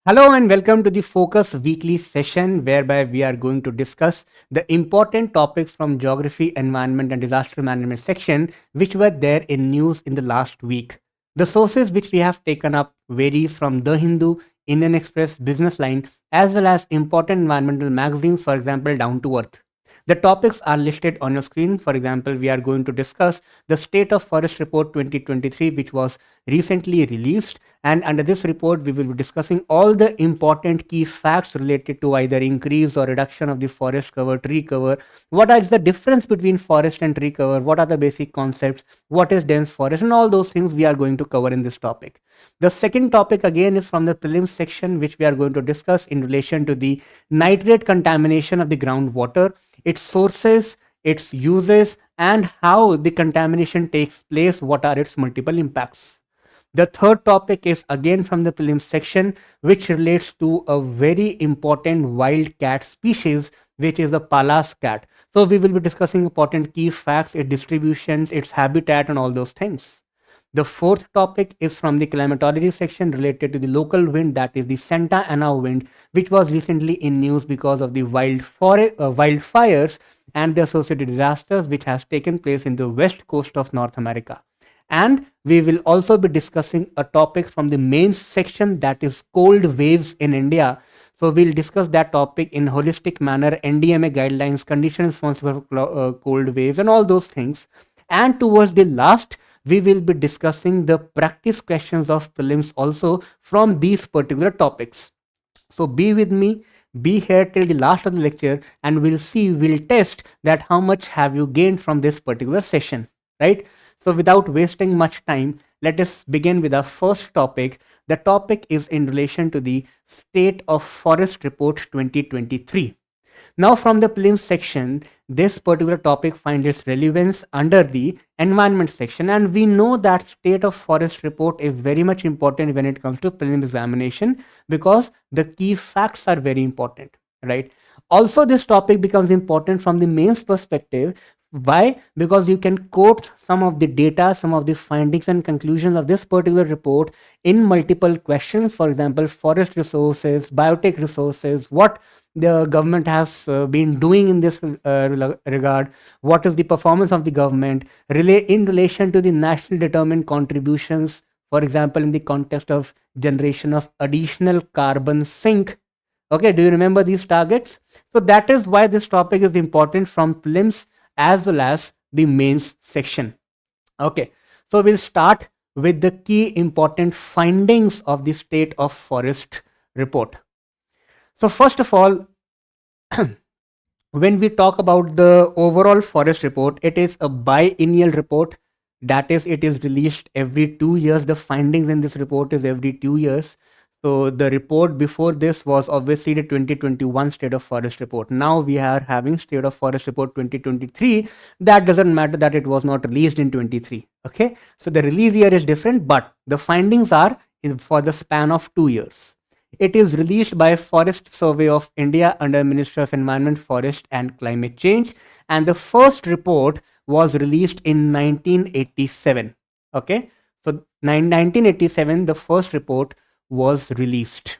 Hello and welcome to the Focus Weekly session whereby we are going to discuss the important topics from Geography, Environment and Disaster Management section which were there in news in the last week. The sources which we have taken up varies from The Hindu, Indian Express, Business Line as well as important environmental magazines, for example Down to Earth. The topics are listed on your screen. For example, we are going to discuss the State of Forest Report 2023, which was recently released. And under this report, we will be discussing all the important key facts related to either increase or reduction of the forest cover, tree cover. What is the difference between forest and tree cover? What are the basic concepts? What is dense forest? And all those things we are going to cover in this topic. The second topic again is from the prelims section, which we are going to discuss in relation to the nitrate contamination of the groundwater, its sources, its uses, and how the contamination takes place, what are its multiple impacts. The third topic is again from the prelims section, which relates to a very important wild cat species, which is the Pallas cat. So we will be discussing important key facts, its distributions, its habitat, and all those things. The fourth topic is from the climatology section related to the local wind, that is the Santa Ana wind, which was recently in news because of the wildfires and the associated disasters which has taken place in the west coast of North America. And we will also be discussing a topic from the main section, that is cold waves in India. So we'll discuss that topic in holistic manner, NDMA guidelines, conditions responsible for cold waves and all those things. And towards the last, we will be discussing the practice questions of prelims also from these particular topics. So be with me, be here till the last of the lecture, and we'll test that how much have you gained from this particular session, right? So without wasting much time, let us begin with our first topic. The topic is in relation to the State of Forest Report 2023. Now from the prelims section, this particular topic finds its relevance under the environment section, and we know that State of Forest Report is very much important when it comes to prelim examination because the key facts are very important, right? Also, this topic becomes important from the mains perspective. Why? Because you can quote some of the data, some of the findings and conclusions of this particular report in multiple questions. For example, forest resources, biotic resources, what the government has been doing in this regard, what is the performance of the government in relation to the national determined contributions, for example in the context of generation of additional carbon sink. Okay, do you remember these targets? So that is why this topic is important from prelims as well as the mains section. Okay, so we'll start with the key important findings of the State of Forest Report. So first of all, when we talk about the overall forest report, it is a biennial report. That is, it is released every 2 years. The findings in this report is every 2 years. So the report before this was obviously the 2021 State of Forest Report. Now we are having State of Forest Report 2023. That doesn't matter that it was not released in 23. Okay, so the release year is different, but the findings are for the span of 2 years. It is released by Forest Survey of India under Ministry of Environment, Forest and Climate Change, and the first report was released in 1987. Okay, so 1987 the first report was released.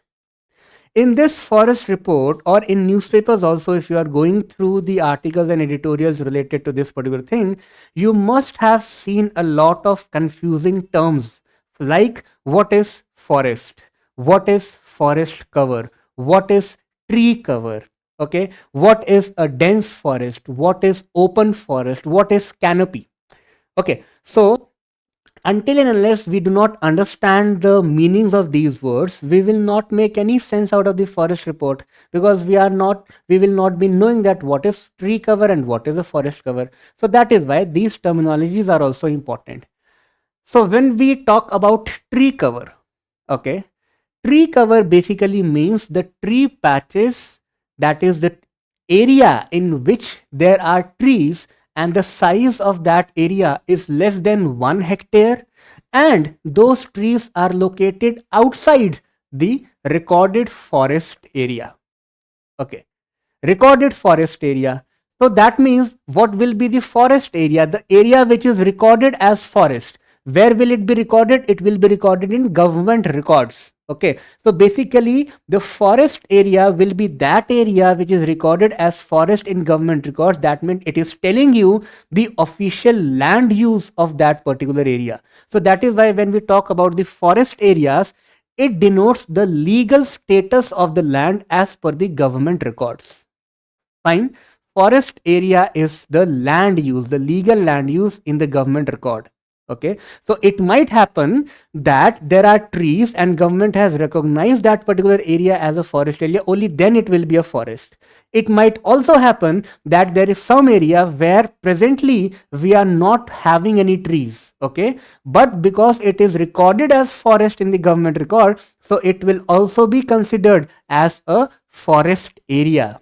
In this forest report, or in newspapers also, if you are going through the articles and editorials related to this particular thing, you must have seen a lot of confusing terms like what is forest, what is forest cover, what is tree cover, okay, what is a dense forest, what is open forest, what is canopy. Okay, so until and unless we do not understand the meanings of these words, we will not make any sense out of the forest report, because we will not be knowing that what is tree cover and what is a forest cover. So that is why these terminologies are also important. So when we talk about tree cover, okay, tree cover basically means the tree patches, that is the area in which there are trees and the size of that area is less than 1 hectare, and those trees are located outside the recorded forest area. Okay, recorded forest area. So that means what will be the forest area? The area which is recorded as forest. Where will it be recorded? It will be recorded in government records. Okay, so basically the forest area will be that area which is recorded as forest in government records. That means it is telling you the official land use of that particular area. So that is why when we talk about the forest areas, it denotes the legal status of the land as per the government records. Fine. Forest area is the land use, the legal land use in the government record. Okay, so it might happen that there are trees and government has recognized that particular area as a forest area, only then it will be a forest. It might also happen that there is some area where presently we are not having any trees, okay, but because it is recorded as forest in the government record, so it will also be considered as a forest area.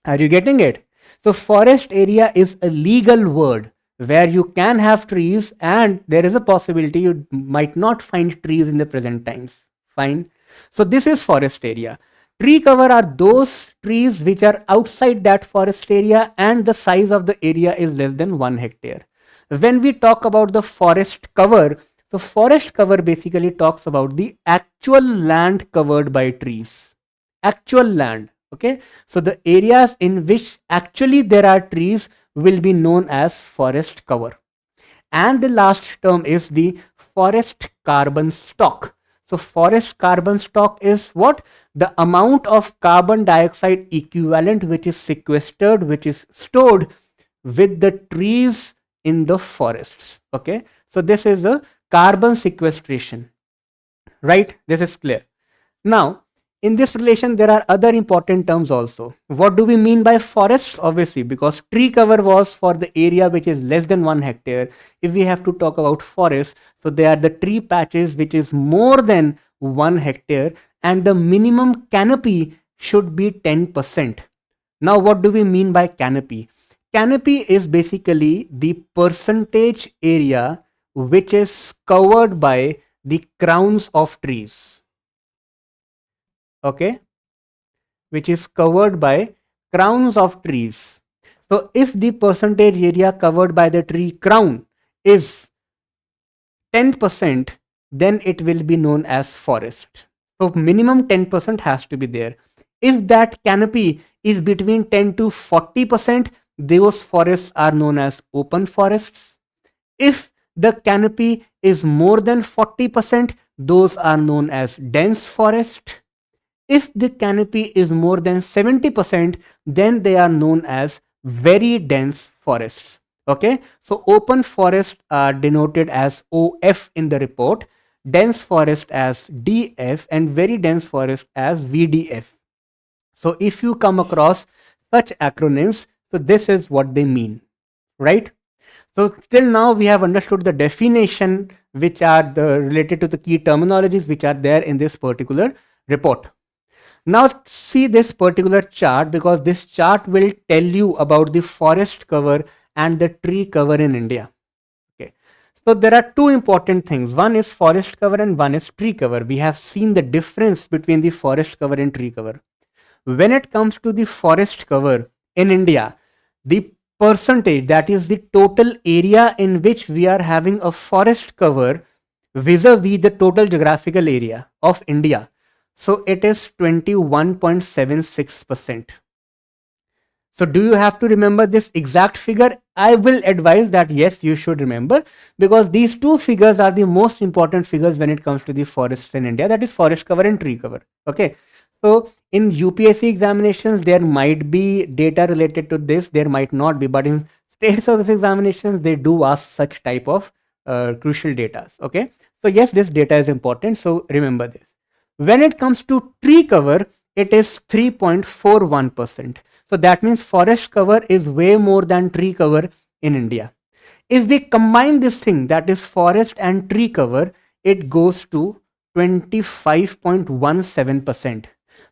Are you getting it? So forest area is a legal word where you can have trees and there is a possibility you might not find trees in the present times. Fine. So this is forest area. Tree cover are those trees which are outside that forest area and the size of the area is less than 1 hectare. When we talk about the forest cover, so forest cover basically talks about the actual land covered by trees. Actual land. Okay, so the areas in which actually there are trees will be known as forest cover. And the last term is the forest carbon stock. So forest carbon stock is what? The amount of carbon dioxide equivalent which is sequestered, which is stored with the trees in the forests. Okay, so this is the carbon sequestration, right? This is clear. Now, in this relation, there are other important terms also. What do we mean by forests? Obviously, because tree cover was for the area which is less than 1 hectare. If we have to talk about forests, so they are the tree patches which is more than 1 hectare and the minimum canopy should be 10%. Now, what do we mean by canopy? Canopy is basically the percentage area which is covered by the crowns of trees. Okay, which is covered by crowns of trees. So if the percentage area covered by the tree crown is 10%, then it will be known as forest. So minimum 10% has to be there. If that canopy is between 10 to 40%, those forests are known as open forests. If the canopy is more than 40%, those are known as dense forest. If the canopy is more than 70%, then they are known as very dense forests. Okay, so open forests are denoted as OF in the report, dense forest as DF, and very dense forest as VDF. So if you come across such acronyms, so this is what they mean, right? So till now we have understood the definition which are related to the key terminologies which are there in this particular report. Now see this particular chart, because this chart will tell you about the forest cover and the tree cover in India. Okay, so there are two important things. One is forest cover and one is tree cover. We have seen the difference between the forest cover and tree cover. When it comes to the forest cover in India, the percentage, that is the total area in which we are having a forest cover vis-a-vis the total geographical area of India, so it is 21.76%. So do you have to remember this exact figure? I will advise that yes, you should remember, because these two figures are the most important figures when it comes to the forests in India, that is forest cover and tree cover. Okay, so in UPSC examinations, there might be data related to this, there might not be, but in state service examinations, they do ask such type of crucial data. Okay, so yes, this data is important, so remember this. When it comes to tree cover, it is 3.41%. So that means forest cover is way more than tree cover in India. If we combine this thing, that is forest and tree cover, it goes to 25.17%.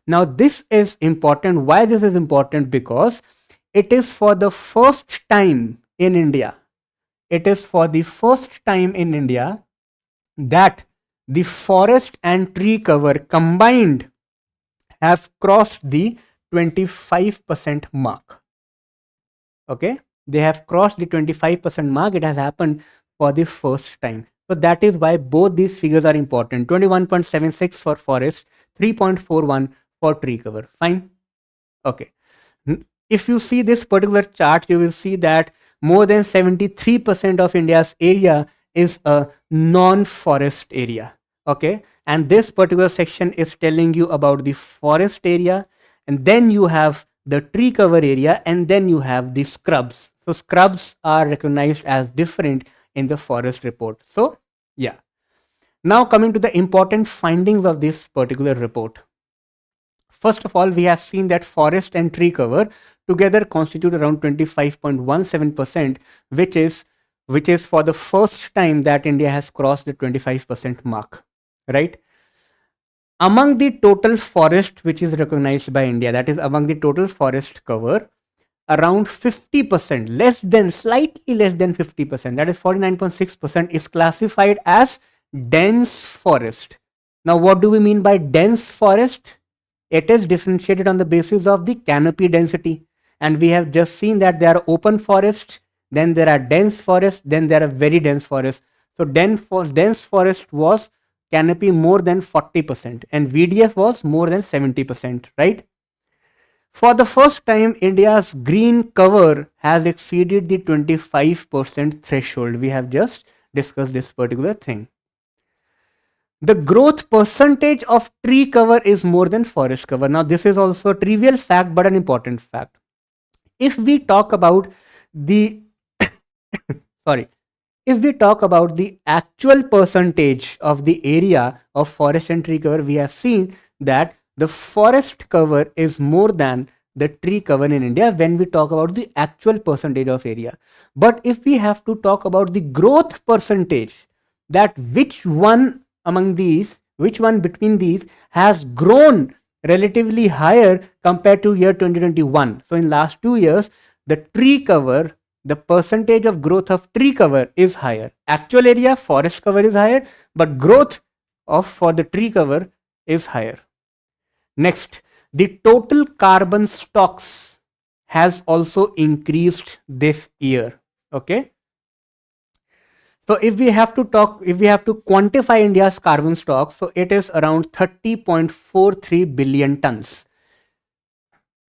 Now this is important. Why this is important? Because it is for the first time in India. It is for the first time in India that the forest and tree cover combined have crossed the 25% mark. Okay, they have crossed the 25% mark. It has happened for the first time. So that is why both these figures are important. 21.76 for forest, 3.41 for tree cover. Fine. Okay. If you see this particular chart, you will see that more than 73% of India's area is a non-forest area. Okay. And this particular section is telling you about the forest area, and then you have the tree cover area, and then you have the scrubs. So scrubs are recognized as different in the forest report. So yeah. Now coming to the important findings of this particular report. First of all, we have seen that forest and tree cover together constitute around 25.17%, which is for the first time that India has crossed the 25% mark, right? Among the total forest which is recognized by India, that is among the total forest cover, around 50%, slightly less than 50%, that is 49.6%, is classified as dense forest. Now, what do we mean by dense forest? It is differentiated on the basis of the canopy density. And we have just seen that there are open forests, then there are dense forests, then there are very dense forests. So dense forest was canopy more than 40% and VDF was more than 70%, right? For the first time, India's green cover has exceeded the 25% threshold. We have just discussed this particular thing. The growth percentage of tree cover is more than forest cover. Now, this is also a trivial fact, but an important fact. If we talk about the sorry, if we talk about the actual percentage of the area of forest and tree cover, we have seen that the forest cover is more than the tree cover in India when we talk about the actual percentage of area. But if we have to talk about the growth percentage, that which one between these has grown relatively higher compared to year 2021. So in last 2 years, the tree cover, the percentage of growth of tree cover is higher. Actual area forest cover is higher, but growth for the tree cover is higher. Next, the total carbon stocks has also increased this year. Okay. So if we have to quantify India's carbon stock, so it is around 30.43 billion tons.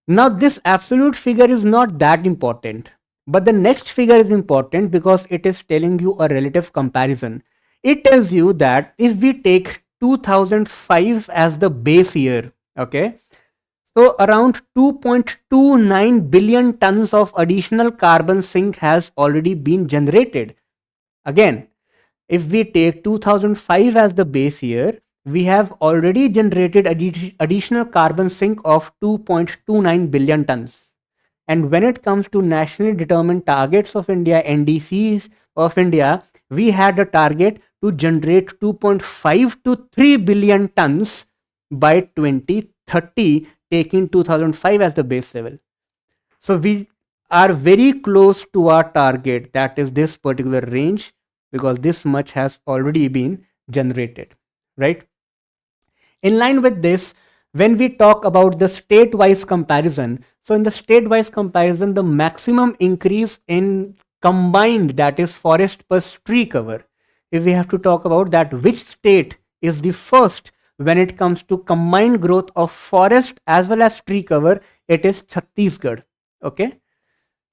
Now this absolute figure is not that important, but the next figure is important because it is telling you a relative comparison. It tells you that if we take 2005 as the base year, okay, so around 2.29 billion tons of additional carbon sink has already been generated. Again, if we take 2005 as the base year, we have already generated additional carbon sink of 2.29 billion tons. And when it comes to nationally determined targets of India, NDCs of India, we had a target to generate 2.5 to 3 billion tons by 2030, taking 2005 as the base level. So we are very close to our target, that is this particular range, because this much has already been generated, right? In line with this, when we talk about the state-wise comparison, so in the state-wise comparison, the maximum increase in combined, that is forest plus tree cover, if we have to talk about that, which state is the first when it comes to combined growth of forest as well as tree cover, it is Chhattisgarh. Okay.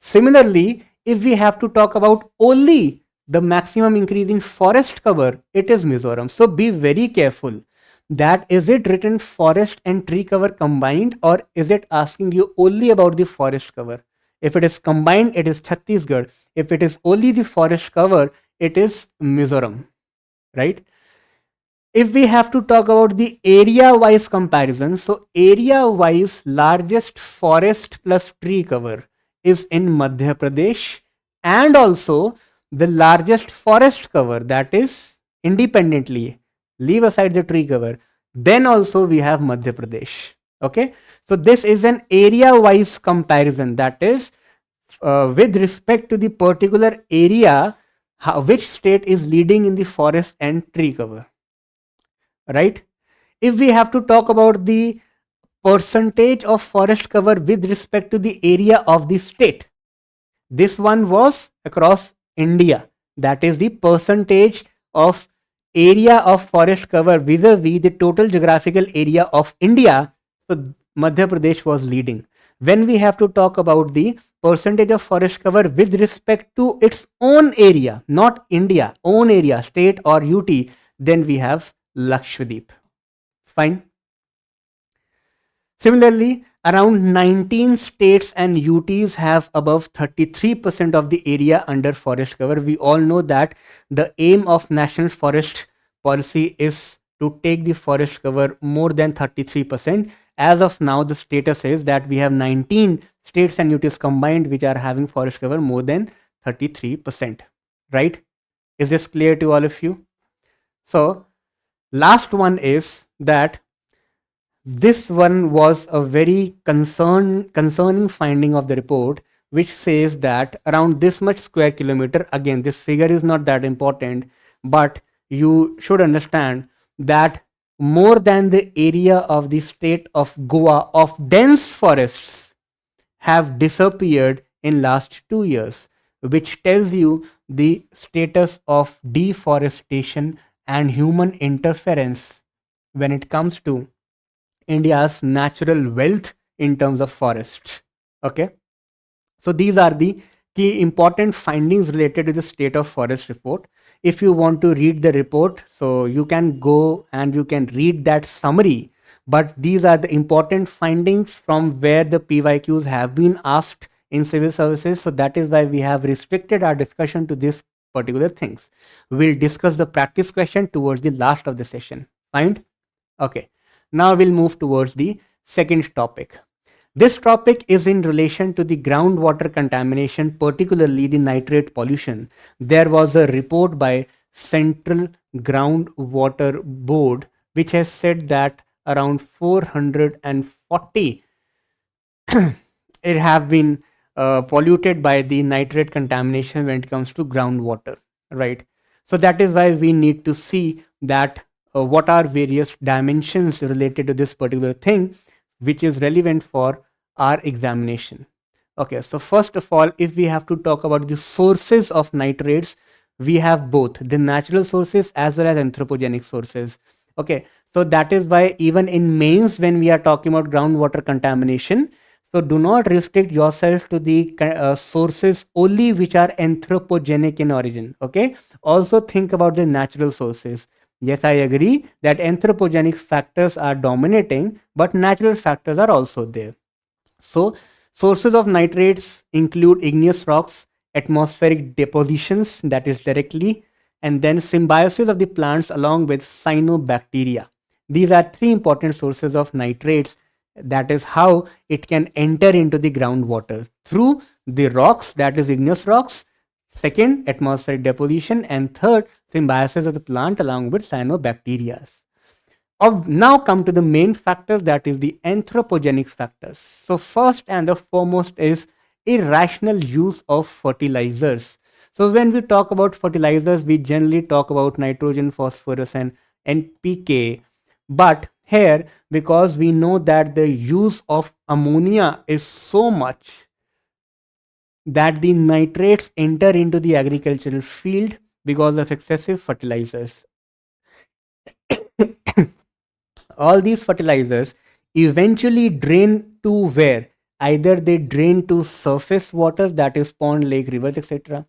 Similarly, if we have to talk about only the maximum increase in forest cover, it is Mizoram. So be very careful that is it written forest and tree cover combined, or is it asking you only about the forest cover? If it is combined, it is Chhattisgarh. If it is only the forest cover, it is Mizoram, right? If we have to talk about the area wise comparison, so area wise largest forest plus tree cover is in Madhya Pradesh, and also the largest forest cover, that is independently, leave aside the tree cover, then also we have Madhya Pradesh. Okay, so this is an area wise comparison, that is with respect to the particular area, which state is leading in the forest and tree cover, right? If we have to talk about the percentage of forest cover with respect to the area of the state, this one was across India, that is the percentage of area of forest cover vis-a-vis the total geographical area of India, so Madhya Pradesh was leading. When we have to talk about the percentage of forest cover with respect to its own area, not India, own area, state or UT, then we have Lakshadweep. Fine. Similarly, around 19 states and UTs have above 33% of the area under forest cover. We all know that the aim of National Forest Policy is to take the forest cover more than 33%. As of now, the status is that we have 19 states and UTs combined which are having forest cover more than 33%. Right? Is this clear to all of you? So, last one is that this one was a very concerning finding of the report, which says that around this much square kilometer, again, this figure is not that important, but you should understand that more than the area of the state of Goa of dense forests have disappeared in last 2 years, which tells you the status of deforestation and human interference when it comes to India's natural wealth in terms of forests. Okay, so these are the key important findings related to the state of forest report. If you want to read the report, so you can go and you can read that summary. But these are the important findings from where the PYQs have been asked in civil services. So that is why we have restricted our discussion to this particular things. We'll discuss the practice question towards the last of the session. Fine. Okay, now we'll move towards the second topic. This topic is in relation to the groundwater contamination, particularly the nitrate pollution. There was a report by Central Groundwater Board which has said that around 440 it have been polluted by the nitrate contamination when it comes to groundwater, right? So that is why we need to see that what are various dimensions related to this particular thing which is relevant for our examination. Okay, so first of all, if we have to talk about the sources of nitrates, we have both the natural sources as well as anthropogenic sources. Okay, so that is why even in mains, when we are talking about groundwater contamination, so do not restrict yourself to the sources only which are anthropogenic in origin. Okay, also think about the natural sources. Yes, I agree that anthropogenic factors are dominating, but natural factors are also there. So, sources of nitrates include igneous rocks, atmospheric depositions, that is directly, and then symbiosis of the plants along with cyanobacteria. These are three important sources of nitrates. That is how it can enter into the groundwater through the rocks, that is igneous rocks. Second, atmospheric deposition, and third, symbiosis of the plant along with cyanobacteria. Now come to the main factors, that is the anthropogenic factors. So first and the foremost is irrational use of fertilizers. So when we talk about fertilizers, we generally talk about nitrogen, phosphorus and NPK. But here, because we know that the use of ammonia is so much that the nitrates enter into the agricultural field because of excessive fertilizers. All these fertilizers eventually drain to where? Either they drain to surface waters, that is pond, lake, rivers, etc.,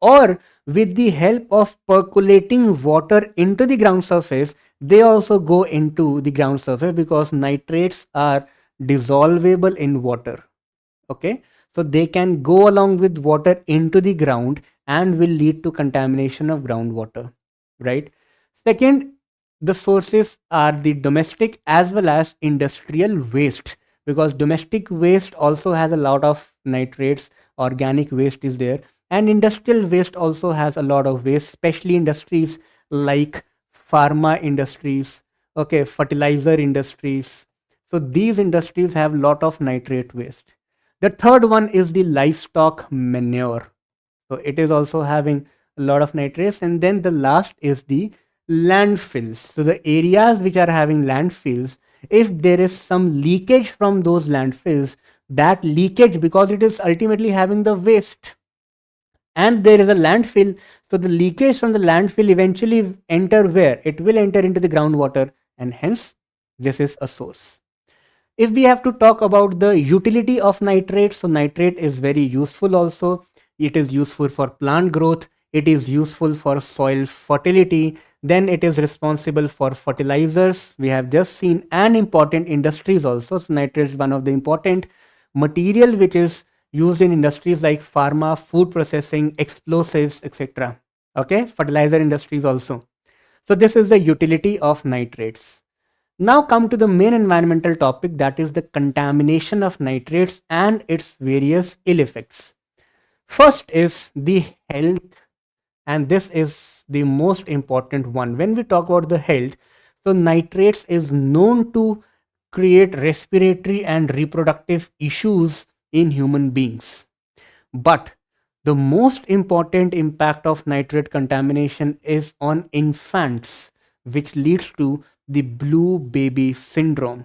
or with the help of percolating water into the ground surface, they also go into the ground surface because nitrates are dissolvable in water. Okay, so they can go along with water into the ground and will lead to contamination of groundwater, right? Second, the sources are the domestic as well as industrial waste, because domestic waste also has a lot of nitrates, organic waste is there, and industrial waste also has a lot of waste, especially industries like pharma industries, okay, fertilizer industries. So these industries have lot of nitrate waste. The third one is the livestock manure. So it is also having a lot of nitrates. And then the last is the landfills. So the areas which are having landfills, if there is some leakage from those landfills, that leakage, because it is ultimately having the waste, and there is a landfill. So the leakage from the landfill eventually enter where? It will enter into the groundwater, and hence this is a source. If we have to talk about the utility of nitrate, so nitrate is very useful also. It is useful for plant growth, it is useful for soil fertility, then it is responsible for fertilizers, we have just seen, and important industries also. So nitrate is one of the important material which is used in industries like pharma, food processing, explosives, etc. Okay, fertilizer industries also. So this is the utility of nitrates. Now come to the main environmental topic, that is the contamination of nitrates and its various ill effects. First is the health, and this is the most important one. When we talk about the health, so nitrates is known to create respiratory and reproductive issues in human beings. But the most important impact of nitrate contamination is on infants, which leads to the blue baby syndrome.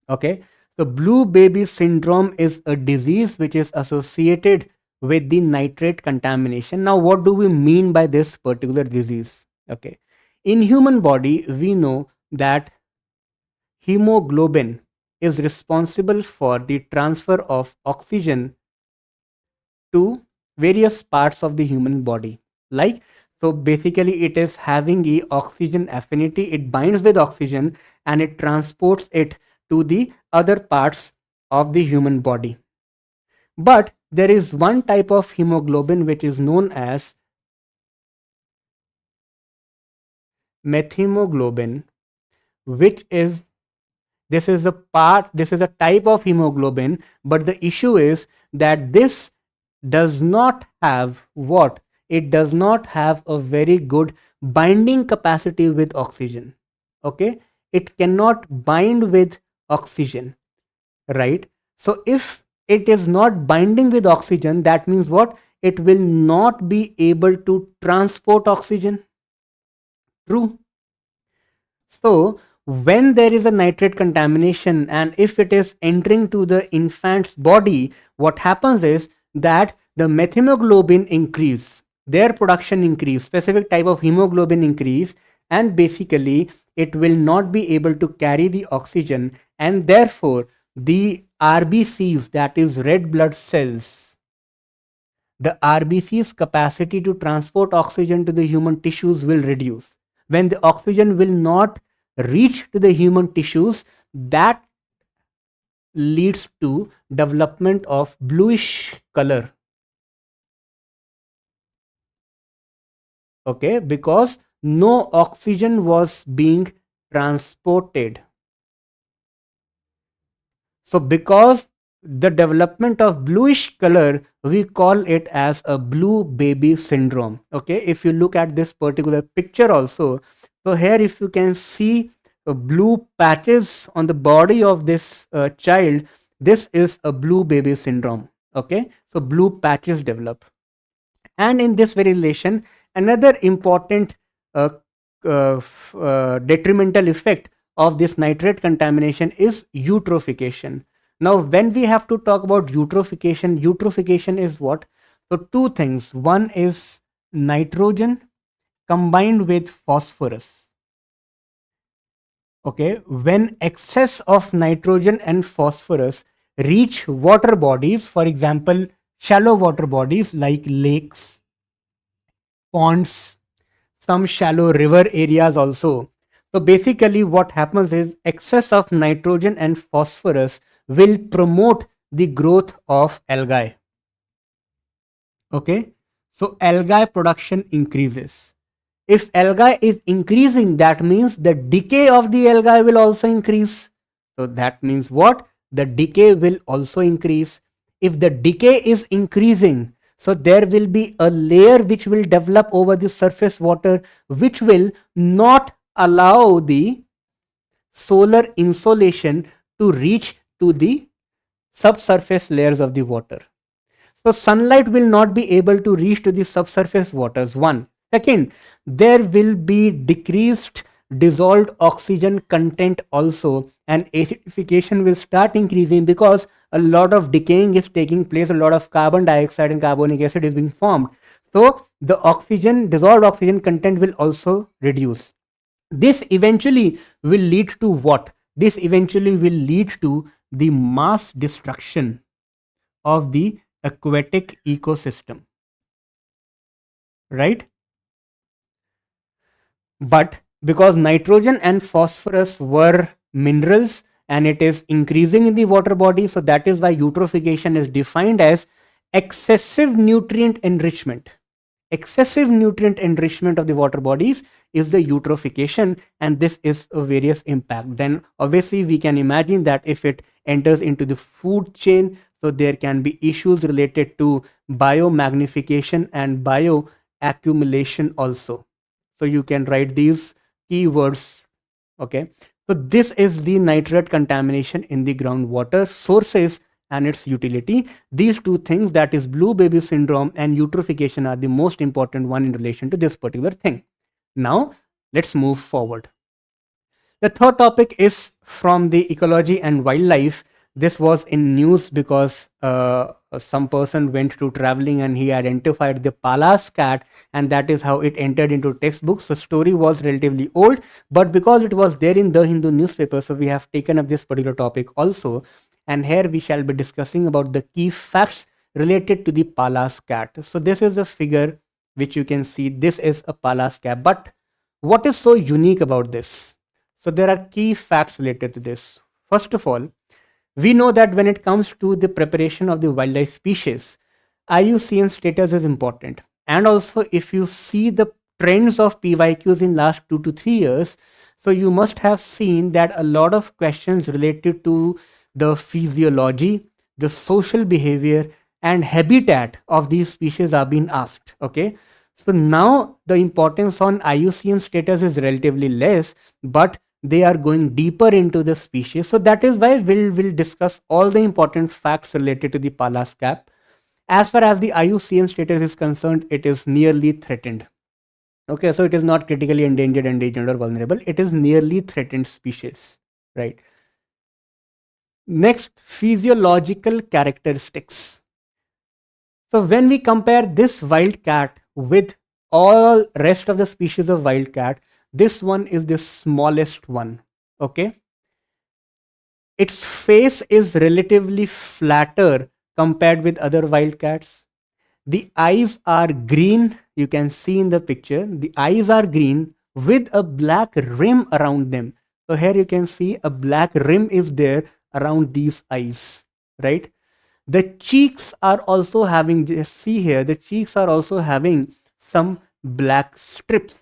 Okay, so blue baby syndrome is a disease which is associated with the nitrate contamination. Now, what do we mean by this particular disease? Okay, in human body, we know that hemoglobin is responsible for the transfer of oxygen to various parts of the human body, like, so basically it is having a oxygen affinity, it binds with oxygen and it transports it to the other parts of the human body. But there is one type of hemoglobin which is known as methemoglobin, which is, this is a type of hemoglobin, but the issue is that this does not have what? It does not have a very good binding capacity with oxygen. Okay, it cannot bind with oxygen, right? So if it is not binding with oxygen, that means what? It will not be able to transport oxygen. True. So, when there is a nitrate contamination and if it is entering to the infant's body, what happens is that the methemoglobin increase, their production increase, specific type of hemoglobin increase, and basically it will not be able to carry the oxygen, and therefore the RBCs, that is red blood cells, the RBC's capacity to transport oxygen to the human tissues will reduce. When the oxygen will not reach to the human tissues, that leads to development of bluish color. Okay, because no oxygen was being transported. So because the development of bluish color, we call it as a blue baby syndrome. Okay, if you look at this particular picture also, so here if you can see blue patches on the body of this child, this is a blue baby syndrome. Okay, so blue patches develop. And in this very relation, another important uh, detrimental effect of this nitrate contamination is eutrophication. Now, when we have to talk about eutrophication, eutrophication is what? So, two things. One is nitrogen combined with phosphorus. Okay, when excess of nitrogen and phosphorus reach water bodies, for example, shallow water bodies like lakes, ponds, some shallow river areas also. So basically what happens is excess of nitrogen and phosphorus will promote the growth of algae. Okay, so algae production increases. If algae is increasing, that means the decay of the algae will also increase. So that means what? The decay will also increase. If the decay is increasing, so there will be a layer which will develop over the surface water, which will not allow the solar insolation to reach to the subsurface layers of the water. So sunlight will not be able to reach to the subsurface waters. One. Second, there will be decreased dissolved oxygen content also, and acidification will start increasing because a lot of decaying is taking place, a lot of carbon dioxide and carbonic acid is being formed. So the oxygen, dissolved oxygen content will also reduce. This eventually will lead to what? This eventually will lead to the mass destruction of the aquatic ecosystem, right? But because nitrogen and phosphorus were minerals and it is increasing in the water body, so that is why eutrophication is defined as excessive nutrient enrichment. Excessive nutrient enrichment of the water bodies is the eutrophication, and this is a various impact. Then obviously we can imagine that if it enters into the food chain, so there can be issues related to biomagnification and bioaccumulation also. So you can write these keywords. Okay, so this is the nitrate contamination in the groundwater sources and its utility. These two things, that is blue baby syndrome and eutrophication, are the most important one in relation to this particular thing. Now let's move forward. The third topic is from the ecology and wildlife. This was in news because some person went to traveling and he identified the Pallas cat, and that is how it entered into textbooks. The story was relatively old, but because it was there in the Hindu newspaper, so we have taken up this particular topic also. And here we shall be discussing about the key facts related to the Pallas cat. So this is a figure which you can see. This is a Pallas cat, but what is so unique about this? So there are key facts related to this. First of all, we know that when it comes to the preparation of the wildlife species, IUCN status is important. And also, if you see the trends of PYQs in last 2 to 3 years, so you must have seen that a lot of questions related to the physiology, the social behavior, and habitat of these species are being asked. Okay, so now the importance on IUCN status is relatively less, but they are going deeper into the species. So that is why we'll discuss all the important facts related to the Pallas cat. As far as the IUCN status is concerned, it is nearly threatened. Okay, so it is not critically endangered, endangered, or vulnerable. It is nearly threatened species, right? Next, physiological characteristics. So when we compare this wild cat with all rest of the species of wild cat, this one is the smallest one. Okay, its face is relatively flatter compared with other wild cats. The eyes are green. You can see in the picture, the eyes are green with a black rim around them. So here you can see a black rim is there around these eyes, right? The cheeks are also having, just see here, the cheeks are also having some black strips.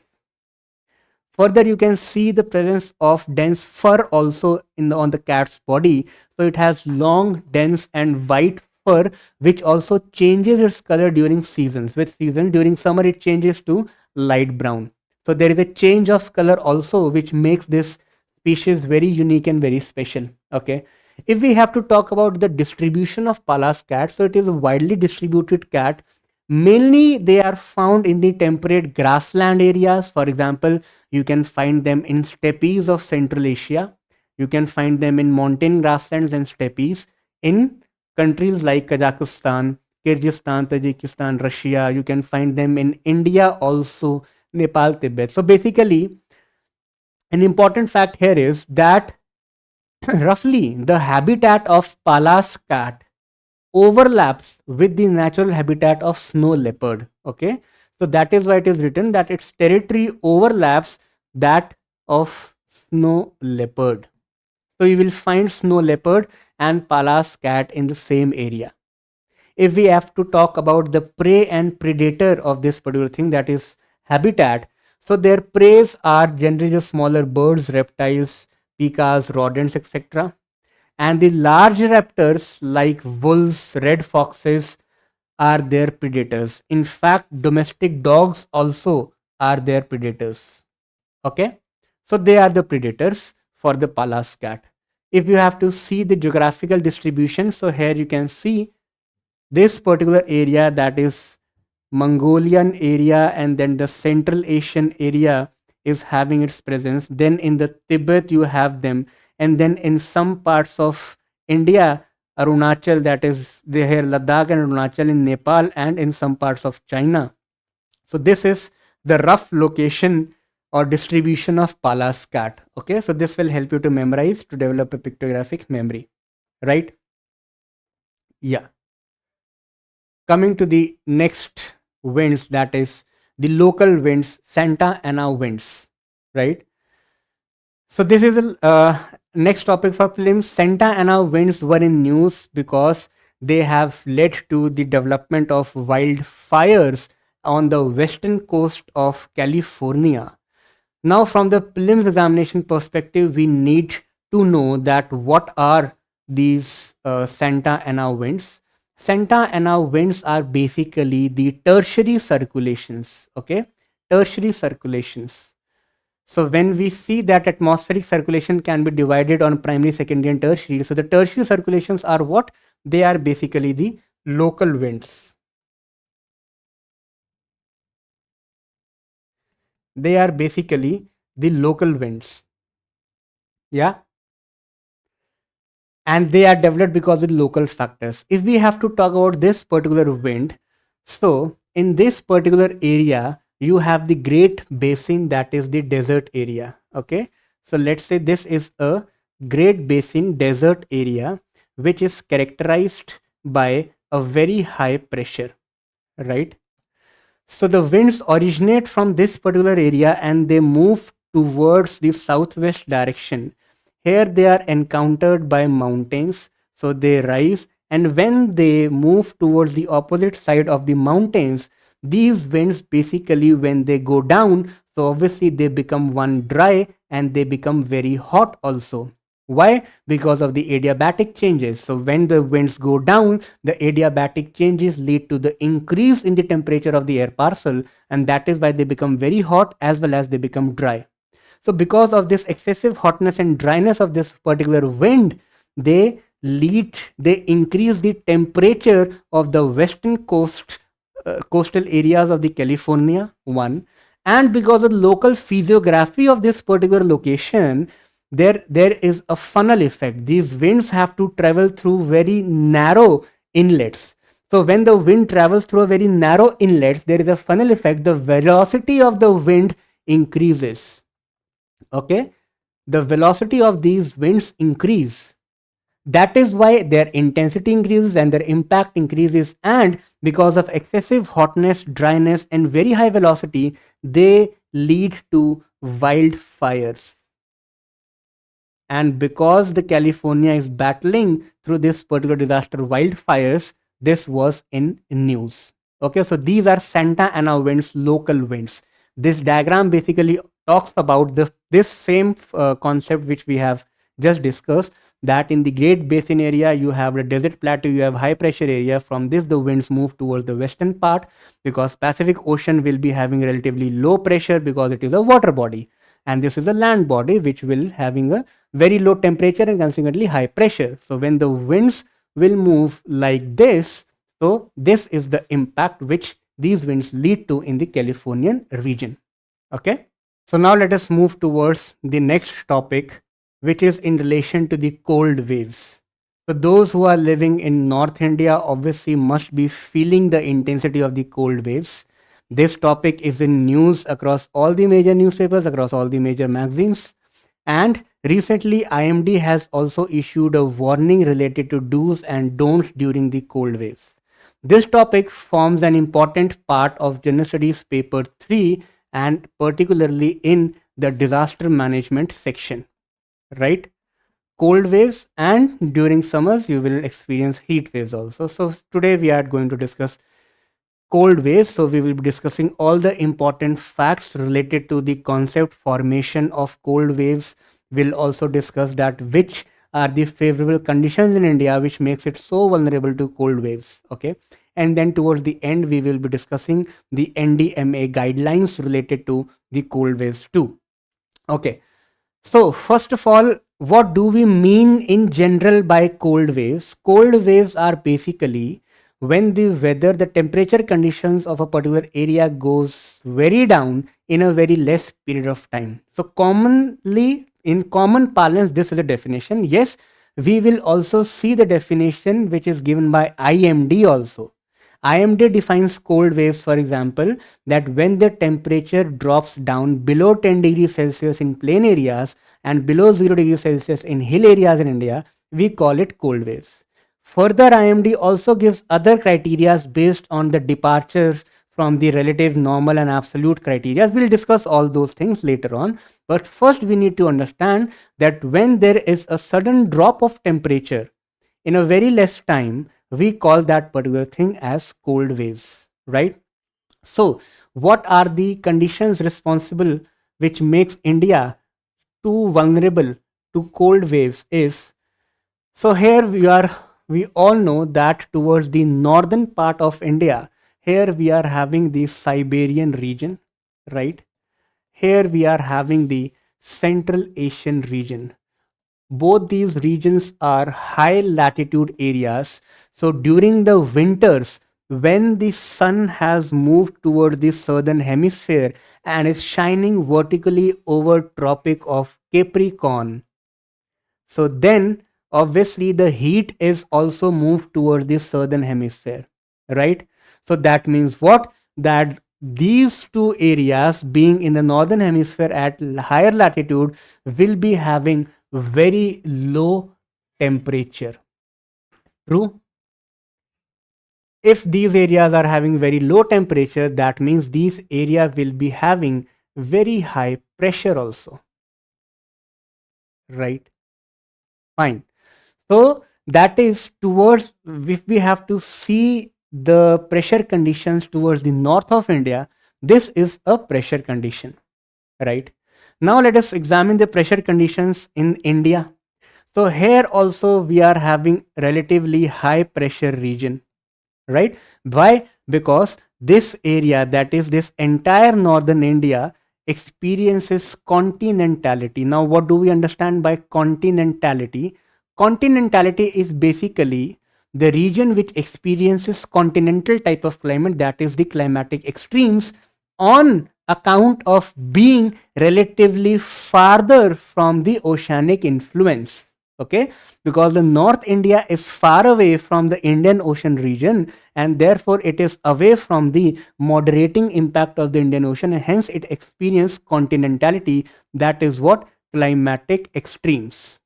Further, you can see the presence of dense fur also on the cat's body. So it has long, dense, and white fur, which also changes its color during seasons. With season, during summer, it changes to light brown. So there is a change of color also, which makes this species very unique and very special. Okay. If we have to talk about the distribution of Pallas cat, so it is a widely distributed cat. Mainly, they are found in the temperate grassland areas. For example, you can find them in steppes of Central Asia. You can find them in mountain grasslands and steppes in countries like Kazakhstan, Kyrgyzstan, Tajikistan, Russia. You can find them in India also, Nepal, Tibet. So basically, an important fact here is that roughly the habitat of Pallas cat overlaps with the natural habitat of snow leopard. Okay, so that is why it is written that its territory overlaps that of snow leopard. So you will find snow leopard and Pallas cat in the same area. If we have to talk about the prey and predator of this particular thing, that is habitat, so their preys are generally the smaller birds, reptiles, pikas, rodents, etc. And the large raptors like wolves, red foxes are their predators. In fact, domestic dogs also are their predators. Okay, so they are the predators for the Pallas cat. If you have to see the geographical distribution, so here you can see this particular area, that is Mongolian area, and then the Central Asian area is having its presence. Then in the Tibet you have them, and then in some parts of India, Arunachal, that is the here Ladakh and Arunachal in Nepal and in some parts of China. So this is the rough location or distribution of Pallas cat. Okay, so this will help you to memorize, to develop a pictographic memory, right? Yeah. Coming to the next winds, that is the local winds, Santa Ana winds, right? So this is the next topic for prelims. Santa Ana winds were in news because they have led to the development of wildfires on the western coast of California. Now, from the prelims examination perspective, we need to know that what are these Santa Ana winds. Santa Ana winds are basically the tertiary circulations. Okay, tertiary circulations. So when we see that atmospheric circulation can be divided on primary, secondary, and tertiary, so the tertiary circulations are what? They are basically the local winds. They are basically the local winds. Yeah. And they are developed because of the local factors. If we have to talk about this particular wind, so in this particular area, you have the Great Basin, that is the desert area. Okay. So let's say this is a Great Basin desert area, which is characterized by a very high pressure, right? So the winds originate from this particular area and they move towards the southwest direction. Here they are encountered by mountains, so they rise, and when they move towards the opposite side of the mountains, these winds basically, when they go down, so obviously they become one dry and they become very hot also. Why? Because of the adiabatic changes. So when the winds go down, the adiabatic changes lead to the increase in the temperature of the air parcel, and that is why they become very hot as well as they become dry. So because of this excessive hotness and dryness of this particular wind, they increase the temperature of the western coastal areas of the California one. And because of the local physiography of this particular location, there is a funnel effect. These winds have to travel through very narrow inlets. So when the wind travels through a very narrow inlet, there is a funnel effect. The velocity of the wind increases. Okay, the velocity of these winds increase. That is why their intensity increases and their impact increases, and because of excessive hotness, dryness, and very high velocity, they lead to wildfires. And because the California is battling through this particular disaster, wildfires, this was in news. Okay, so these are Santa Ana winds, local winds. This diagram basically talks about this same concept which we have just discussed, that in the Great Basin area you have the desert plateau, you have high pressure area. From this the winds move towards the western part, because Pacific Ocean will be having relatively low pressure because it is a water body, and this is a land body which will having a very low temperature and consequently high pressure. So when the winds will move like this, so this is the impact which these winds lead to in the Californian region. Okay, so now let us move towards the next topic, which is in relation to the cold waves. So those who are living in North India obviously must be feeling the intensity of the cold waves. This topic is in news across all the major newspapers, across all the major magazines. And recently, IMD has also issued a warning related to do's and don'ts during the cold waves. This topic forms an important part of General Studies paper 3, and particularly in the disaster management section, right? Cold waves, and during summers you will experience heat waves also. So today we are going to discuss cold waves. So we will be discussing all the important facts related to the concept formation of cold waves. We'll also discuss that which are the favorable conditions in India which makes it so vulnerable to cold waves. Okay, and then towards the end we will be discussing the NDMA guidelines related to the cold waves too. Okay, so first of all, what do we mean in general by cold waves? Cold waves are basically when the weather, the temperature conditions of a particular area goes very down in a very less period of time. So commonly, in common parlance, this is a definition. Yes, we will also see the definition which is given by IMD also. IMD defines cold waves, for example, that when the temperature drops down below 10 degrees Celsius in plain areas and below 0 degrees Celsius in hill areas in India, we call it cold waves. Further, IMD also gives other criteria based on the departures from the relative, normal, and absolute criteria. We'll discuss all those things later on. But first, we need to understand that when there is a sudden drop of temperature in a very less time, we call that particular thing as cold waves, right? So, what are the conditions responsible which makes India too vulnerable to cold waves is, so here we all know that towards the northern part of India, here we are having the Siberian region, right? Here we are having the Central Asian region. Both these regions are high latitude areas. So during the winters, when the sun has moved toward the southern hemisphere and is shining vertically over Tropic of Capricorn, so then obviously the heat is also moved towards the southern hemisphere, right? So that means what? That these two areas being in the northern hemisphere at higher latitude will be having very low temperature. True? If these areas are having very low temperature, that means these areas will be having very high pressure also, right? Fine. So that is towards, if we have to see the pressure conditions towards the north of India, this is a pressure condition, right? Now let us examine the pressure conditions in India. So here also we are having relatively high pressure region, right? Why? Because this area, that is this entire northern India, experiences continentality. Now what do we understand by continentality? Continentality is basically the region which experiences continental type of climate, that is the climatic extremes, on account of being relatively farther from the oceanic influence. Okay, because the North India is far away from the Indian Ocean region, and therefore it is away from the moderating impact of the Indian Ocean, and hence it experiences continentality, that is what? Climatic extremes.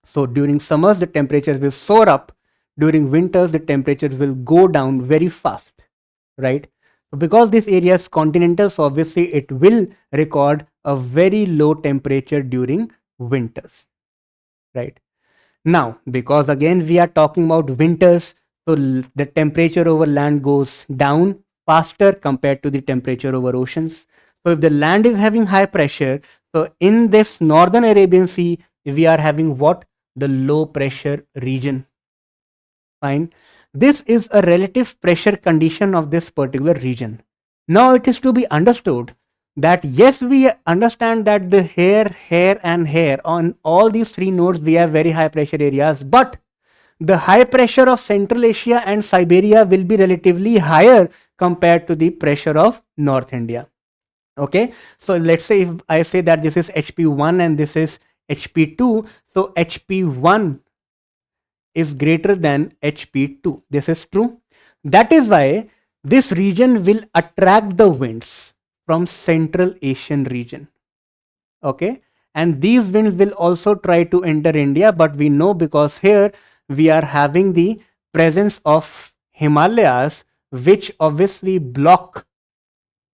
So during summers the temperatures will soar up, during winters the temperatures will go down very fast, right? So because this area is continental, so obviously it will record a very low temperature during winters, right? Now, because again we are talking about winters, so the temperature over land goes down faster compared to the temperature over oceans. So if the land is having high pressure, so in this northern Arabian Sea, we are having what? The low pressure region. Fine. This is a relative pressure condition of this particular region. Now it is to be understood that yes, we understand that the here and here on all these three nodes we have very high pressure areas, but the high pressure of Central Asia and Siberia will be relatively higher compared to the pressure of North India. Okay, so let's say if I say that this is HP1 and this is HP2, so HP1 is greater than HP2. This is true. That is why this region will attract the winds from Central Asian region. Okay, and these winds will also try to enter India, but we know because here we are having the presence of Himalayas, which obviously block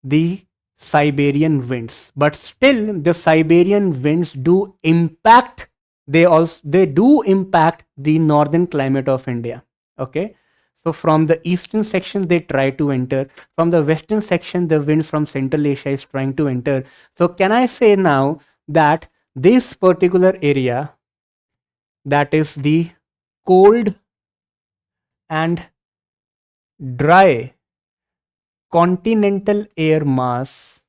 the Siberian winds, but still the Siberian winds do impact, they do impact the northern climate of India. Okay, so from the eastern section they try to enter, from the western section the winds from Central Asia is trying to enter. So can I say now that this particular area, that is the cold and dry continental air mass,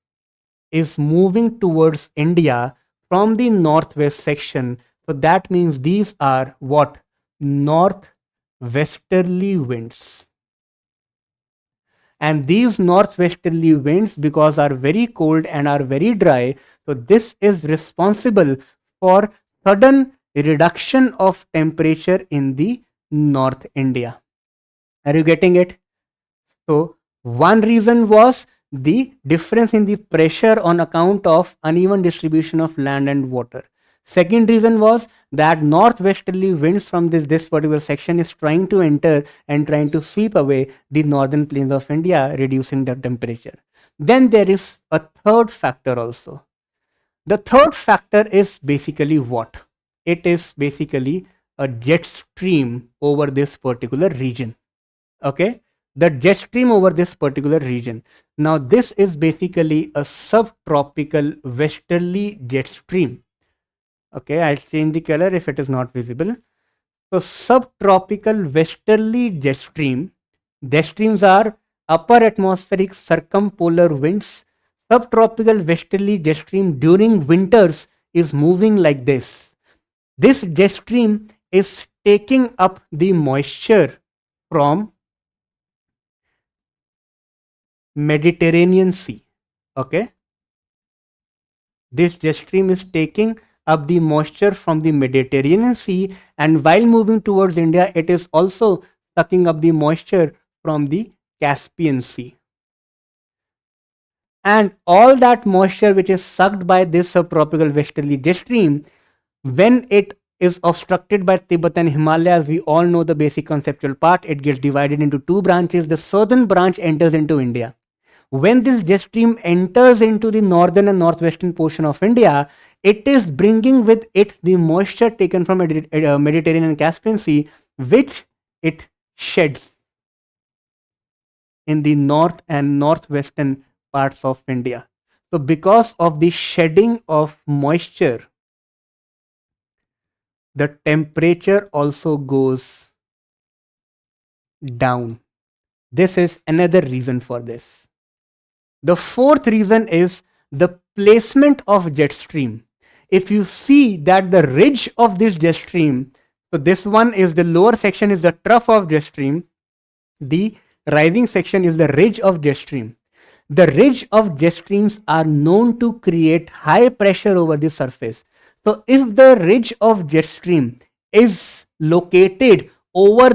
is moving towards India from the northwest section. So that means these are what? Northwesterly winds. And these northwesterly winds, because are very cold and are very dry, so this is responsible for sudden reduction of temperature in the North India. Are you getting it? So one reason was the difference in the pressure on account of uneven distribution of land and water. Second reason was that northwesterly winds from this particular section is trying to enter and trying to sweep away the northern plains of India, reducing the temperature. Then there is a third factor also. The third factor is basically what? It is basically a jet stream over this particular region. Okay, the jet stream over this particular region. Now this is basically a subtropical westerly jet stream. Okay, I'll change the color if it is not visible. So subtropical westerly jet stream. Jet streams are upper atmospheric circumpolar winds. Subtropical westerly jet stream during winters is moving like this. This jet stream is taking up the moisture from Mediterranean Sea. Okay, this jet stream is taking up the moisture from the Mediterranean Sea, and while moving towards India, it is also sucking up the moisture from the Caspian Sea. And all that moisture which is sucked by this subtropical westerly jet stream, when it is obstructed by Tibet and Himalayas, we all know the basic conceptual part. It gets divided into two branches. The southern branch enters into India. When this jet stream enters into the northern and northwestern portion of India, it is bringing with it the moisture taken from Mediterranean and Caspian Sea, which it sheds in the north and northwestern parts of India. So because of the shedding of moisture, the temperature also goes down. This is another reason for this. The fourth reason is the placement of jet stream. If you see that the ridge of this jet stream, so this one is the lower section is the trough of jet stream, the rising section is the ridge of jet stream. The ridge of jet streams are known to create high pressure over the surface. So if the ridge of jet stream is located over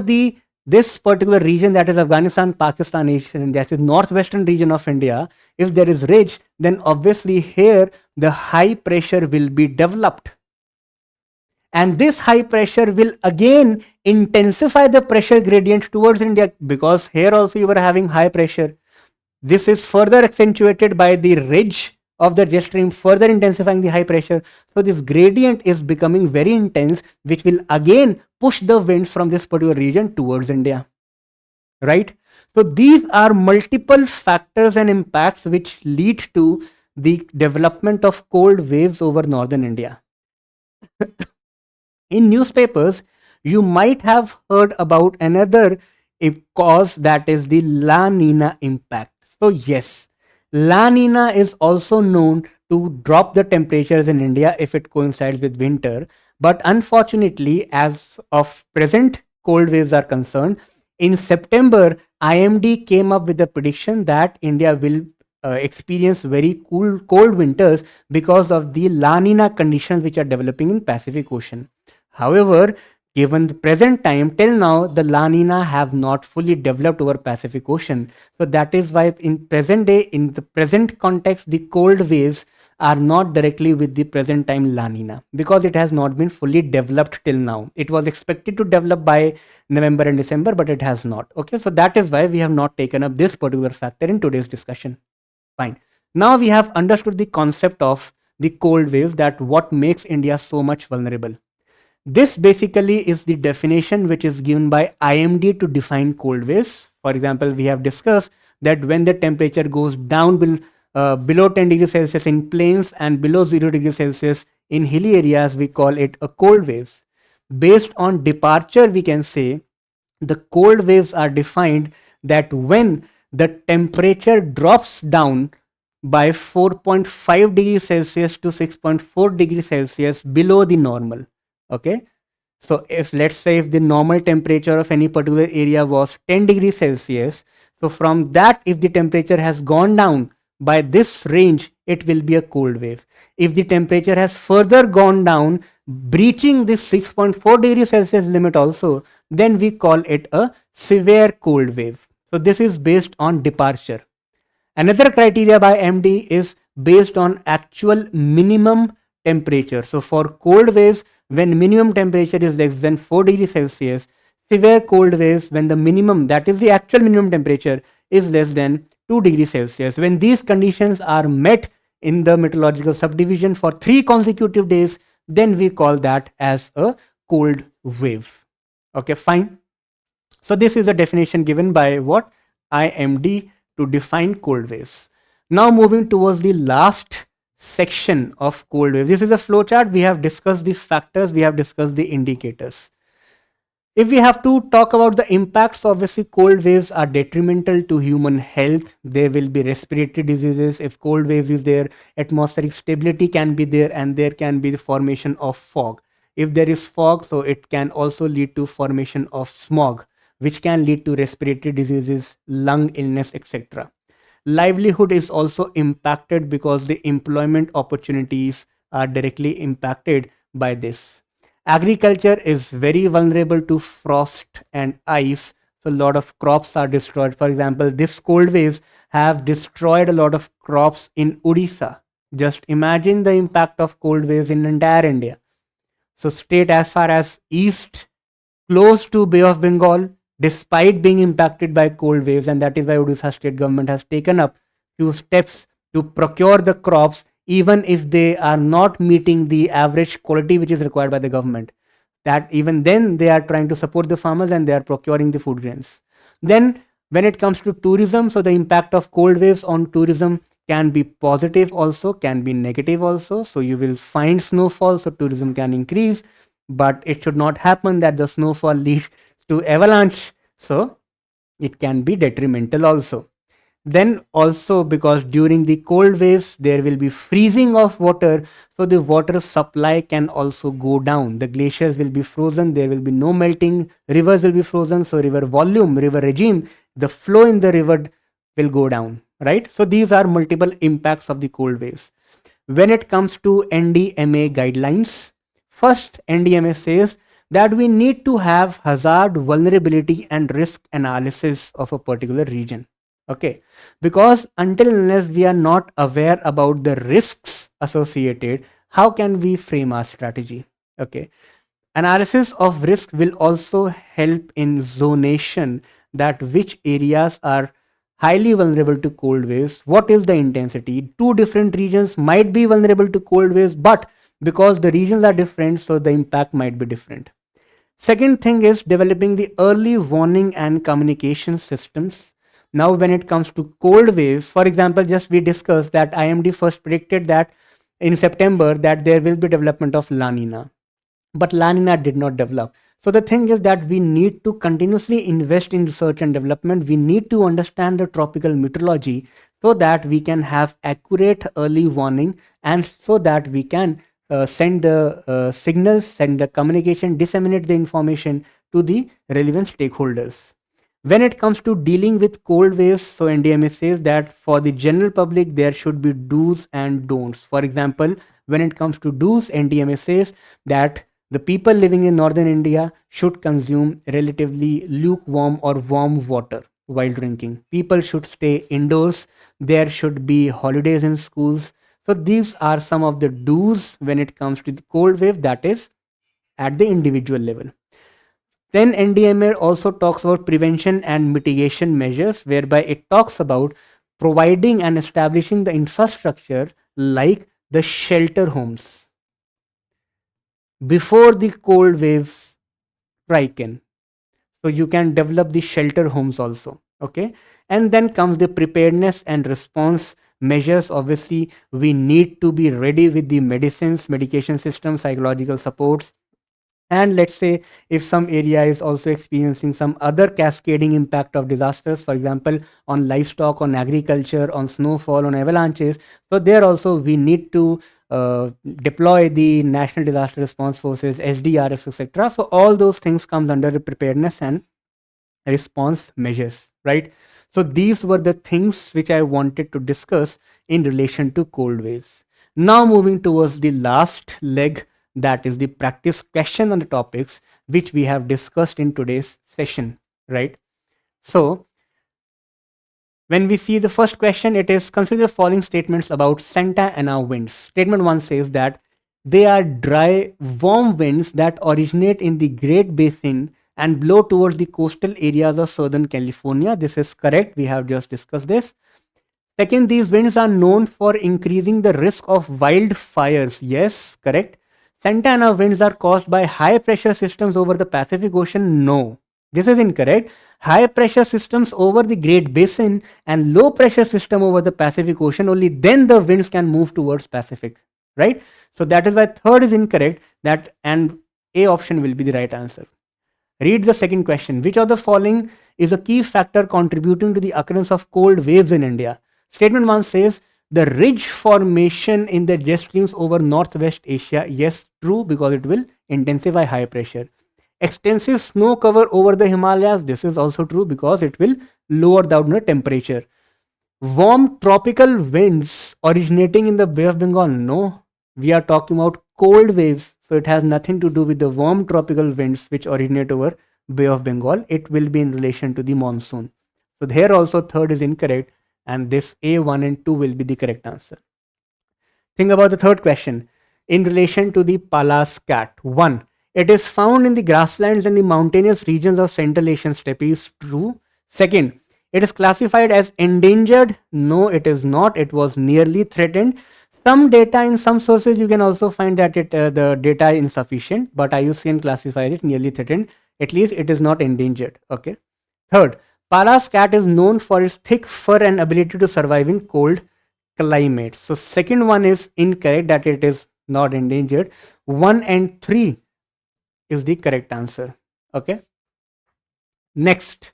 this particular region, that is Afghanistan, Pakistan, Asian, that is northwestern region of India, if there is ridge, then obviously here the high pressure will be developed. And this high pressure will again intensify the pressure gradient towards India, because here also you are having high pressure. This is further accentuated by the ridge of the jet stream, further intensifying the high pressure. So this gradient is becoming very intense, which will again push the winds from this particular region towards India. Right? So these are multiple factors and impacts which lead to the development of cold waves over northern India. In newspapers, you might have heard about another cause, that is the La Nina impact. So yes, La Nina is also known to drop the temperatures in India if it coincides with winter. But unfortunately, as of present cold waves are concerned, in September, IMD came up with a prediction that India will experience very cold winters because of the La Nina conditions which are developing in Pacific Ocean. However, given the present time, till now, the La Nina have not fully developed over Pacific Ocean. So that is why in present day, in the present context, the cold waves are not directly with the present time La Nina, because it has not been fully developed till now. It was expected to develop by November and December, but it has not. Okay, so that is why we have not taken up this particular factor in today's discussion. Fine. Now we have understood the concept of the cold waves, that what makes India so much vulnerable. This basically is the definition which is given by IMD to define cold waves. For example, we have discussed that when the temperature goes down below 10 degrees Celsius in plains and below 0 degrees Celsius in hilly areas, we call it a cold waves. Based on departure, we can say the cold waves are defined that when the temperature drops down by 4.5 degrees Celsius to 6.4 degrees Celsius below the normal. Okay, so if let's say if the normal temperature of any particular area was 10 degrees Celsius, so from that, if the temperature has gone down by this range, it will be a cold wave. If the temperature has further gone down breaching this 6.4 degrees Celsius limit also, then we call it a severe cold wave. So this is based on departure. Another criteria by MD is based on actual minimum temperature. So for cold waves, when minimum temperature is less than 4 degrees Celsius, severe cold waves when the minimum, that is the actual minimum temperature, is less than 2 degrees Celsius. When these conditions are met in the meteorological subdivision for 3 consecutive days, then we call that as a cold wave. Okay, fine. So this is the definition given by what? IMD to define cold waves. Now moving towards the last section of cold waves. This is a flowchart. We have discussed the factors, we have discussed the indicators. If we have to talk about the impacts, obviously cold waves are detrimental to human health. There will be respiratory diseases. If cold waves is there, atmospheric stability can be there, and there can be the formation of fog. If there is fog, so it can also lead to formation of smog, which can lead to respiratory diseases, lung illness, etc. Livelihood is also impacted because the employment opportunities are directly impacted by this. Agriculture is very vulnerable to frost and ice, so a lot of crops are destroyed. For example, this cold waves have destroyed a lot of crops in Odisha. Just imagine the impact of cold waves in entire India. So state as far as east, close to Bay of Bengal, despite being impacted by cold waves, and that is why Odisha state government has taken up few steps to procure the crops even if they are not meeting the average quality which is required by the government. That even then they are trying to support the farmers and they are procuring the food grains. Then when it comes to tourism, so the impact of cold waves on tourism can be positive also, can be negative also. So you will find snowfall, so tourism can increase, but it should not happen that the snowfall leads to avalanche, so it can be detrimental also. Then also, because during the cold waves there will be freezing of water, so the water supply can also go down. The glaciers will be frozen, there will be no melting, rivers will be frozen, so river volume, river regime, the flow in the river will go down, right? So these are multiple impacts of the cold waves. When it comes to NDMA guidelines, first NDMA says that we need to have hazard, vulnerability and risk analysis of a particular region. Okay, because until unless we are not aware about the risks associated, how can we frame our strategy? Okay, analysis of risk will also help in zonation, that which areas are highly vulnerable to cold waves, what is the intensity. Two different regions might be vulnerable to cold waves, but because the regions are different, so the impact might be different. Second thing is developing the early warning and communication systems. Now, when it comes to cold waves, for example, just we discussed that IMD first predicted that in September that there will be development of La Nina, but La Nina did not develop. So the thing is that we need to continuously invest in research and development. We need to understand the tropical meteorology so that we can have accurate early warning, and so that we can send the signals, send the communication, disseminate the information to the relevant stakeholders. When it comes to dealing with cold waves, so NDMA says that for the general public, there should be do's and don'ts. For example, when it comes to do's, NDMA says that the people living in northern India should consume relatively lukewarm or warm water while drinking. People should stay indoors. There should be holidays in schools. So these are some of the do's when it comes to the cold wave, that is at the individual level. Then NDMA also talks about prevention and mitigation measures, whereby it talks about providing and establishing the infrastructure like the shelter homes before the cold waves strike in. So you can develop the shelter homes also. Okay. And then comes the preparedness and response measures. Obviously, we need to be ready with the medicines, medication system, psychological supports. And let's say if some area is also experiencing some other cascading impact of disasters, for example, on livestock, on agriculture, on snowfall, on avalanches, so there also we need to deploy the National Disaster Response Forces, SDRS, etc. So all those things comes under the preparedness and response measures, right? So these were the things which I wanted to discuss in relation to cold waves. Now moving towards the last leg, That is the practice question on the topics which we have discussed in today's session, right? So when we see the first question, it is consider the following statements about Santa Ana winds. Statement 1 says that they are dry, warm winds that originate in the Great Basin and blow towards the coastal areas of Southern California. This is correct. We have just discussed this. Second, these winds are known for increasing the risk of wildfires. Yes, correct. Santa Ana winds are caused by high pressure systems over the Pacific Ocean. No, this is incorrect. High pressure systems over the Great Basin and low pressure system over the Pacific Ocean. Only then the winds can move towards Pacific, right? So that is why third is incorrect. That and A option will be the right answer. Read the second question. Which of the following is a key factor contributing to the occurrence of cold waves in India? Statement 1 says the ridge formation in the jet streams over Northwest Asia. Yes, true, because it will intensify high pressure. Extensive snow cover over the Himalayas. This is also true because it will lower down the temperature. Warm tropical winds originating in the Bay of Bengal. No, we are talking about cold waves. So it has nothing to do with the warm tropical winds which originate over Bay of Bengal. It will be in relation to the monsoon. So here also third is incorrect, and this A1 and 2 will be the correct answer. Think about the third question in relation to the Pallas cat. 1. It is found in the grasslands and the mountainous regions of Central Asian steppes. True. Second, it is classified as endangered. No, it is not. It was nearly threatened. Some data in some sources you can also find that the data is insufficient, but IUCN classifies it nearly threatened. At least it is not endangered. Okay. Third, Pallas cat is known for its thick fur and ability to survive in cold climate. So second one is incorrect, that it is not endangered. 1 and 3 is the correct answer. Okay. Next,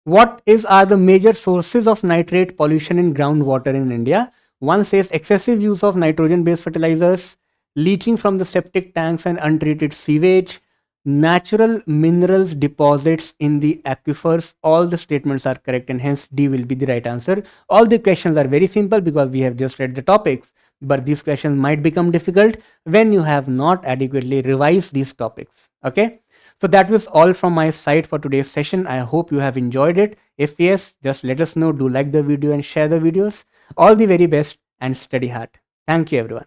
what are the major sources of nitrate pollution in groundwater in India? One says excessive use of nitrogen based fertilizers, leaching from the septic tanks and untreated sewage, natural minerals deposits in the aquifers. All the statements are correct and hence D will be the right answer. All the questions are very simple because we have just read the topics, but these questions might become difficult when you have not adequately revised these topics. Okay. So that was all from my side for today's session. I hope you have enjoyed it. If yes, just let us know. Do like the video and share the videos. All the very best and study hard. Thank you everyone.